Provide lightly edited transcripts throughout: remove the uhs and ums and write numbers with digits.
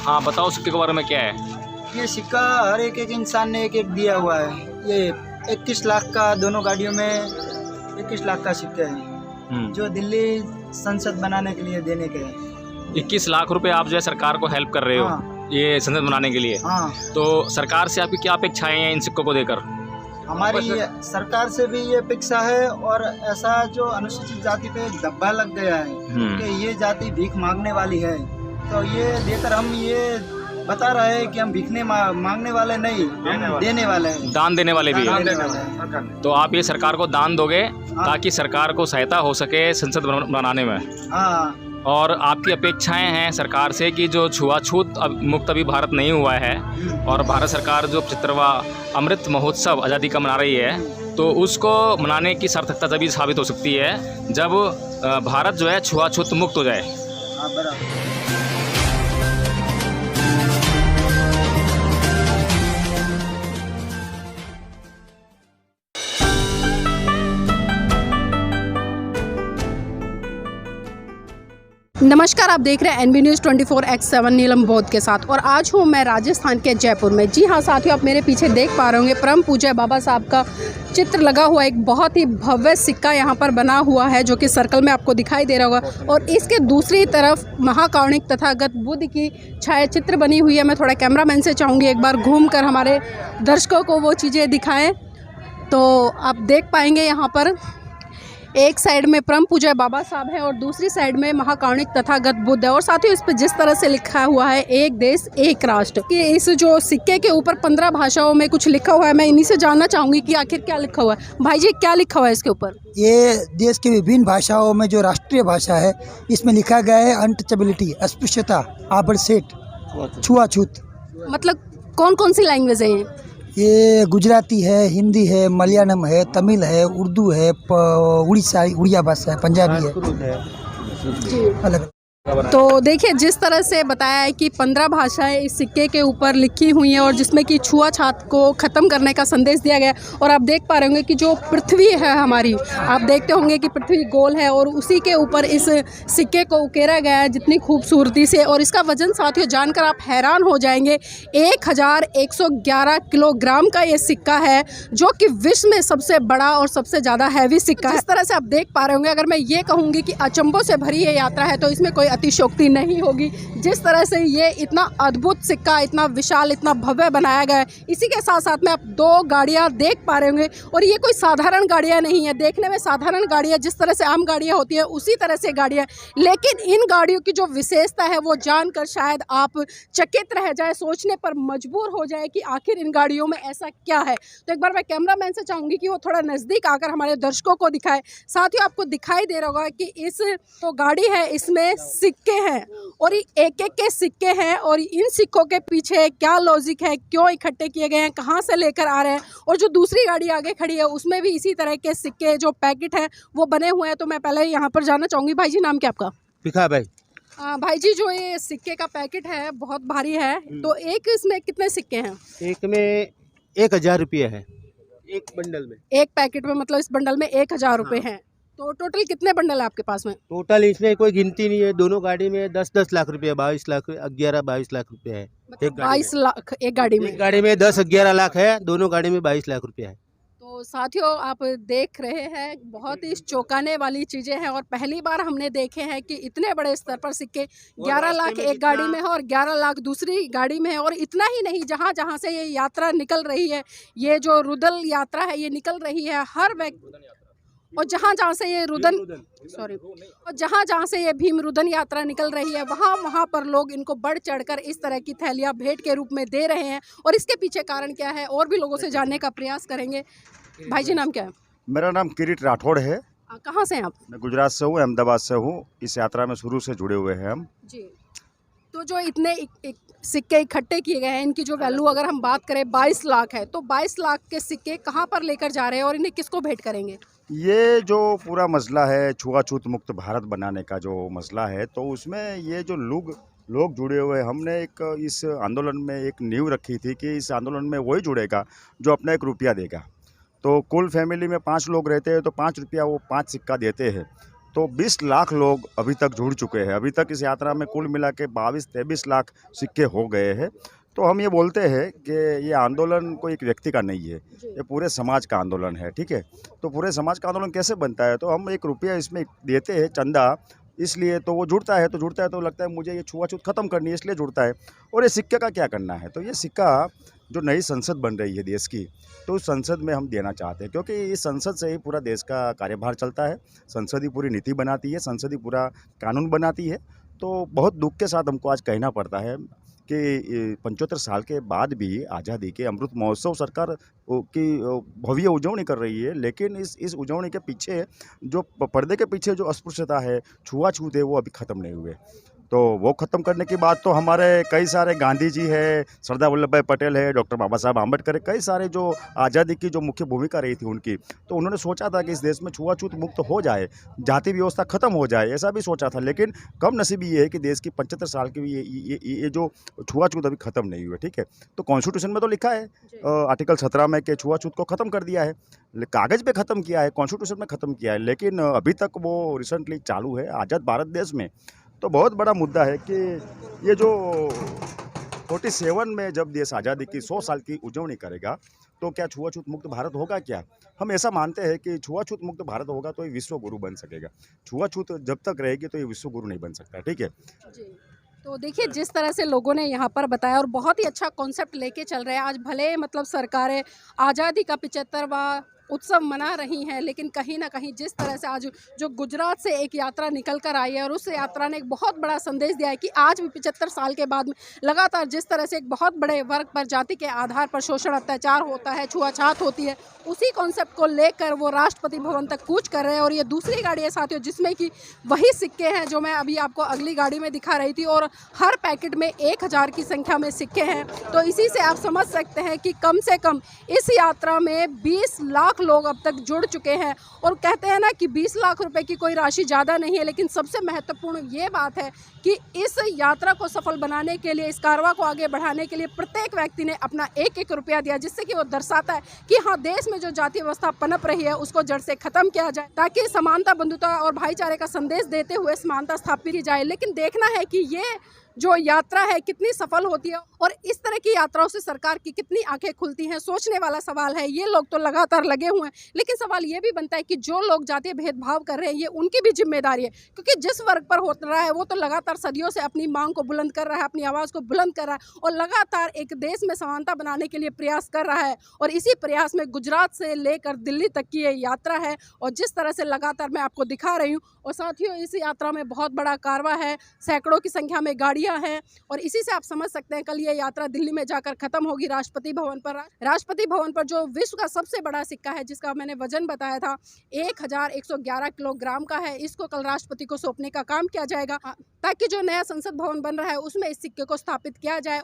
हाँ बताओ सिक्के के बारे में क्या है। ये सिक्का हर एक इंसान ने एक एक दिया हुआ है। ये 21 लाख का दोनों गाड़ियों में 21 लाख का सिक्का है जो दिल्ली संसद बनाने के लिए देने के हैं। 21 लाख रुपए आप जो है सरकार को हेल्प कर रहे हो। हाँ। ये संसद बनाने के लिए। हाँ। तो सरकार से आपकी क्या अपेक्षाएं हैं इन सिक्कों को देकर? हमारी सरकार से भी ये अपेक्षा है और ऐसा जो अनुसूचित जाति पे एक धब्बा लग गया है कि ये जाति भीख मांगने वाली है, तो ये देकर हम ये बता रहे हैं कि हम भीखने मांगने वाले नहीं, हम देने वाले हैं, दान देने वाले भी दान देने वाले हैं। तो आप ये सरकार को दान दोगे ताकि सरकार को सहायता हो सके संसद बनाने में। हाँ। और आपकी अपेक्षाएं हैं सरकार से कि जो छुआछूत मुक्त अभी भारत नहीं हुआ है और भारत सरकार जो 75वां अमृत महोत्सव आज़ादी का मना रही है, तो उसको मनाने की सार्थकता तभी साबित हो सकती है जब भारत जो है छुआछूत मुक्त हो जाए। हाँ, बराबर। नमस्कार, आप देख रहे हैं NB News 24/7 नीलम बौद्ध के साथ। और आज हूँ मैं राजस्थान के जयपुर में। जी हाँ साथियों, आप मेरे पीछे देख पा रहे होंगे परम पूज्य बाबा साहब का चित्र लगा हुआ एक बहुत ही भव्य सिक्का यहाँ पर बना हुआ है जो कि सर्कल में आपको दिखाई दे रहा होगा। और इसके दूसरी तरफ महाकारुणिक तथागत बुद्ध की छायाचित्र बनी हुई है। मैं थोड़ा कैमरामैन से चाहूँगी एक बार घूम कर हमारे दर्शकों को वो चीज़ें दिखाएँ, तो आप देख पाएंगे यहाँ पर एक साइड में परम पूज्य बाबा साहब है और दूसरी साइड में महाकारुणिक तथागत बुद्ध है। और साथ ही इस पर जिस तरह से लिखा हुआ है एक देश एक राष्ट्र, कि इस जो सिक्के के ऊपर 15 भाषाओं में कुछ लिखा हुआ है। मैं इन्हीं से जानना चाहूँगी कि आखिर क्या लिखा हुआ है। भाई जी, क्या लिखा हुआ है इसके ऊपर? ये देश की विभिन्न भाषाओं में जो राष्ट्रीय भाषा है इसमें लिखा गया है अनटचेबिलिटी, अस्पृश्यता, आबरसेट, छुआछूत। मतलब कौन कौन सी लैंग्वेज है ये? ये गुजराती है, हिंदी है, मलयालम है, तमिल है, उर्दू है, उड़िया भाषा है, पंजाबी है, अलग। तो देखिए जिस तरह से बताया है कि 15 भाषाएं इस सिक्के के ऊपर लिखी हुई हैं और जिसमें कि छुआछूत को ख़त्म करने का संदेश दिया गया है। और आप देख पा रहे होंगे कि जो पृथ्वी है हमारी, आप देखते होंगे कि पृथ्वी गोल है और उसी के ऊपर इस सिक्के को उकेरा गया है जितनी खूबसूरती से। और इसका वजन साथियों जानकर आप हैरान हो जाएंगे, 1111 किलोग्राम का ये सिक्का है जो कि विश्व में सबसे बड़ा और सबसे ज़्यादा हैवी सिक्का है। इस तरह से आप देख पा रहे होंगे, अगर मैं ये कहूँगी कि अचंभों से भरी ये यात्रा है तो इसमें कोई अतिशयोक्ति नहीं होगी। जिस तरह से ये इतना अद्भुत सिक्का, इतना विशाल, इतना भव्य बनाया गया है। इसी के साथ साथ में आप 2 गाड़ियां देख पा रहे होंगे और ये कोई साधारण गाड़ियां नहीं है। देखने में साधारण गाड़ियां जिस तरह से आम गाड़ियां होती है उसी तरह से गाड़ियां, लेकिन इन गाड़ियों की जो विशेषता है वो जानकर शायद आप चकित रह जाए, सोचने पर मजबूर हो जाए कि आखिर इन गाड़ियों में ऐसा क्या है। तो एक बार मैं कैमरामैन से चाहूँगी कि वो थोड़ा नज़दीक आकर हमारे दर्शकों को दिखाए। साथ ही आपको दिखाई दे रहा होगा कि इस जो गाड़ी है इसमें सिक्के हैं और एक एक के सिक्के हैं और इन सिक्कों के पीछे क्या लॉजिक है, क्यों इकट्ठे किए गए हैं, कहां से लेकर आ रहे हैं। और जो दूसरी गाड़ी आगे खड़ी है उसमें भी इसी तरह के सिक्के जो पैकेट हैं वो बने हुए हैं। तो मैं पहले यहाँ पर जानना चाहूँगी, भाई जी नाम क्या आपका? भिखा भाई। भाई जी, जो ये सिक्के का पैकेट है बहुत भारी है, तो एक इसमें कितने सिक्के हैं? एक में 1000 रुपये है, एक बंडल में। एक पैकेट में मतलब इस बंडल में 1000 रुपये हैं। तो टोटल कितने बंडल है आपके पास में? टोटल इसमें कोई गिनती नहीं है। दोनों गाड़ी में 10-10 लाख रुपये, 22 लाख, 11-22 लाख रुपये है। मतलब 22 लाख एक गाड़ी में? एक गाड़ी में 10-11 लाख है, दोनों गाड़ी में 22 लाख रुपये है। तो साथियों आप देख रहे हैं, बहुत ही चौंकाने वाली चीज़ें हैं और पहली बार हमने देखे हैं कि इतने बड़े स्तर पर सिक्के 11 लाख एक गाड़ी में है और 11 लाख दूसरी गाड़ी में है। और इतना ही नहीं, जहाँ जहाँ से ये यात्रा निकल रही है, ये जो रुदल यात्रा है ये निकल रही है, हर व्यक्ति, और जहाँ जहाँ से ये और जहाँ जहाँ से ये भीम रुदन यात्रा निकल रही है वहाँ पर लोग इनको बढ़ चढ़कर इस तरह की थैलियाँ भेंट के रूप में दे रहे हैं। और इसके पीछे कारण क्या है और भी लोगों से जानने का प्रयास करेंगे। भाई जी नाम क्या है? मेरा नाम किरीट राठौड़ है। कहाँ से हैं आप? मैं गुजरात से हूँ, अहमदाबाद से हूँ। इस यात्रा में शुरू से जुड़े हुए हैं हम जी। तो जो इतने सिक्के इकट्ठे किए गए हैं, इनकी जो वैल्यू अगर हम बात करें 22 लाख है, तो 22 लाख के सिक्के कहाँ पर लेकर जा रहे हैं और इन्हें किसको भेंट करेंगे? ये जो पूरा मसला है छुआछूत मुक्त भारत बनाने का जो मसला है, तो उसमें ये जो लोग जुड़े हुए, हमने एक इस आंदोलन में एक नींव रखी थी कि इस आंदोलन में वही जुड़ेगा जो अपना 1 रुपया देगा। तो कुल फैमिली में 5 लोग रहते हैं तो 5 रुपया वो 5 सिक्का देते हैं। तो 20 लाख लोग अभी तक जुड़ चुके हैं। अभी तक इस यात्रा में कुल मिला के 22-23 लाख सिक्के हो गए हैं। तो हम ये बोलते हैं कि ये आंदोलन कोई एक व्यक्ति का नहीं है, ये पूरे समाज का आंदोलन है, ठीक है। तो पूरे समाज का आंदोलन कैसे बनता है, तो हम 1 रुपया इसमें देते हैं चंदा, इसलिए तो वो जुड़ता है तो लगता है मुझे ये छुआछूत ख़त्म करनी है, इसलिए जुड़ता है। और ये सिक्के का क्या करना है, तो ये सिक्का जो नई संसद बन रही है देश की, तो उस संसद में हम देना चाहते हैं, क्योंकि इस संसद से ही पूरा देश का कार्यभार चलता है। संसद ही पूरी नीति बनाती है, संसद ही पूरा कानून बनाती है। तो बहुत दुख के साथ हमको आज कहना पड़ता है कि 75 साल के बाद भी आज़ादी के अमृत महोत्सव सरकार की भव्य उजवनी कर रही है, लेकिन इस उजवनी के पीछे जो पर्दे के पीछे जो अस्पृश्यता है, छुआछूत है, वो अभी ख़त्म नहीं हुए। तो वो ख़त्म करने की बात तो हमारे कई सारे गांधी जी है, सरदार वल्लभ भाई पटेल है, डॉक्टर बाबा साहब आम्बेडकर है, कई सारे जो आज़ादी की जो मुख्य भूमिका रही थी उनकी, तो उन्होंने सोचा था कि इस देश में छुआछूत मुक्त हो जाए, जाति व्यवस्था ख़त्म हो जाए, ऐसा भी सोचा था। लेकिन कमनसीबी ये है कि देश की 75 साल की ये जो छुआछूत अभी ख़त्म नहीं हुए, ठीक है। तो कॉन्स्टिट्यूशन में तो लिखा है आर्टिकल 17 में कि छुआछूत को ख़त्म कर दिया है, कागज़ पे ख़त्म किया है, कॉन्स्टिट्यूशन में ख़त्म किया है, लेकिन अभी तक वो रिसेंटली चालू है आज़ाद भारत देश में। तो बहुत बड़ा मुद्दा है कि ये जो 47 में जब देश आज़ादी की 100 साल की उजवनी करेगा, तो क्या छुआछूत मुक्त भारत होगा क्या? हम ऐसा मानते हैं कि छुआछूत मुक्त भारत होगा तो ये विश्व गुरु बन सकेगा। छुआछूत जब तक रहेगी तो ये विश्व गुरु नहीं बन सकता, ठीक है। तो देखिए जिस तरह से लोगों ने यहाँ पर बताया और बहुत ही अच्छा कॉन्सेप्ट लेके चल रहे हैं। आज भले मतलब सरकारें आज़ादी का 75वां उत्सव मना रही हैं, लेकिन कहीं ना कहीं जिस तरह से आज जो गुजरात से एक यात्रा निकल कर आई है और उस यात्रा ने एक बहुत बड़ा संदेश दिया है कि आज भी 75 साल के बाद में लगातार जिस तरह से एक बहुत बड़े वर्ग पर, जाति के आधार पर शोषण, अत्याचार होता है, छुआछूत होती है, उसी कॉन्सेप्ट को लेकर वो राष्ट्रपति भवन तक कूच कर रहे हैं। और ये दूसरी गाड़ी है साथियों जिसमें कि वही सिक्के हैं जो मैं अभी आपको अगली गाड़ी में दिखा रही थी, और हर पैकेट में 1000 की संख्या में सिक्के हैं। तो इसी से आप समझ सकते हैं कि कम से कम इस यात्रा में 20 लाख लोग अब तक जुड़ चुके हैं। और कहते हैं ना कि 20 लाख रुपए की कोई राशि ज़्यादा नहीं है, लेकिन सबसे महत्वपूर्ण ये बात है कि इस यात्रा को सफल बनाने के लिए, इस कारवां को आगे बढ़ाने के लिए प्रत्येक व्यक्ति ने अपना 1-1 रुपया दिया, जिससे कि वो दर्शाता है कि हाँ, देश में जो जातीय व्यवस्था पनप रही है उसको जड़ से खत्म किया जाए, ताकि समानता, बंधुता और भाईचारे का संदेश देते हुए समानता स्थापित की जाए। लेकिन देखना है कि ये जो यात्रा है कितनी सफल होती है और इस तरह की यात्राओं से सरकार की कितनी आंखें खुलती हैं। सोचने वाला सवाल है। ये लोग तो लगातार लगे हुए हैं, लेकिन सवाल ये भी बनता है कि जो लोग जातीय भेदभाव कर रहे हैं ये उनकी भी जिम्मेदारी है, क्योंकि जिस वर्ग पर हो रहा है वो तो लगातार सदियों से अपनी मांग को बुलंद कर रहा है, अपनी आवाज़ को बुलंद कर रहा है और लगातार एक देश में समानता बनाने के लिए प्रयास कर रहा है। और इसी प्रयास में गुजरात से लेकर दिल्ली तक की ये यात्रा है और जिस तरह से लगातार मैं आपको दिखा रही हूँ। और साथियों इस यात्रा में बहुत बड़ा कारवां है, सैकड़ों की संख्या में गाड़ियां हैं और इसी से आप समझ सकते हैं कल ये यात्रा दिल्ली में जाकर खत्म होगी राष्ट्रपति भवन पर। राष्ट्रपति भवन पर जो विश्व का सबसे बड़ा सिक्का है, जिसका मैंने वजन बताया था 1111 किलोग्राम का है, इसको कल राष्ट्रपति को सौंपने का काम किया जाएगा, ताकि जो नया संसद भवन बन रहा है उसमें इस सिक्के को स्थापित किया जाए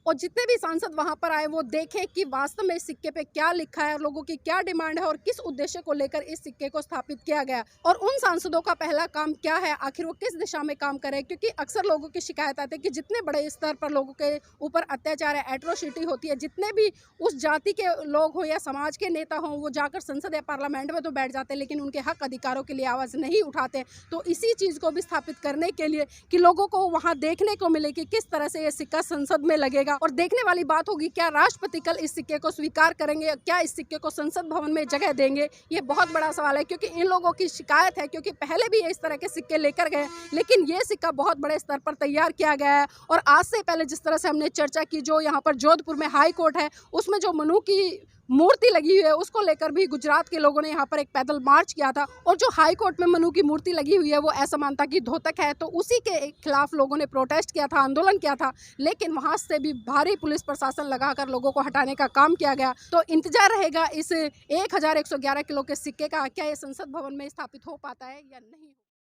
और जितने भी सांसद वहां पर आए वो देखें कि वास्तव में इस सिक्के पे क्या लिखा है, लोगों की क्या डिमांड है और किस उद्देश्य को लेकर इस सिक्के को स्थापित किया गया और उन सांसदों का पहला काम क्या है, आखिर वो किस दिशा में काम करे। क्योंकि अक्सर लोगों की शिकायत आती है कि जितने बड़े स्तर पर लोगों के ऊपर अत्याचार है, एट्रोसिटी होती है, जितने भी उस जाति के लोग हो या समाज के नेता हों, वो जाकर संसद या पार्लियामेंट में तो बैठ जाते हैं लेकिन उनके हक अधिकारों के लिए आवाज़ नहीं उठाते। तो इसी चीज़ को भी स्थापित करने के लिए कि लोगों को वहाँ देखने को मिले कि किस तरह से ये सिक्का संसद में लगेगा और देखने वाली बात होगी क्या राष्ट्रपति कल इस सिक्के को स्वीकार करेंगे, क्या इस सिक्के को संसद भवन में जगह देंगे। ये बहुत बड़ा सवाल है क्योंकि इन लोगों की शिकायत है, क्योंकि पहले भी ये इस तरह के सिक्के लेकर गए लेकिन ये सिक्का बहुत बड़े स्तर पर तैयार किया गया है। और आज से पहले जिस तरह से हमने चर्चा की, जो यहाँ पर जोधपुर में हाई कोर्ट है उसमें जो मनु की मूर्ति लगी हुई है उसको लेकर भी गुजरात के लोगों ने यहाँ पर एक पैदल मार्च किया था और जो हाई कोर्ट में मनु की मूर्ति लगी हुई है वो असमानता की द्योतक है, तो उसी के खिलाफ लोगों ने प्रोटेस्ट किया था, आंदोलन किया था, लेकिन वहां से भी भारी पुलिस प्रशासन लगाकर लोगों को हटाने का काम किया गया। तो इंतजार रहेगा इस 1111 किलो के सिक्के का, क्या ये संसद भवन में स्थापित हो पाता है या नहीं।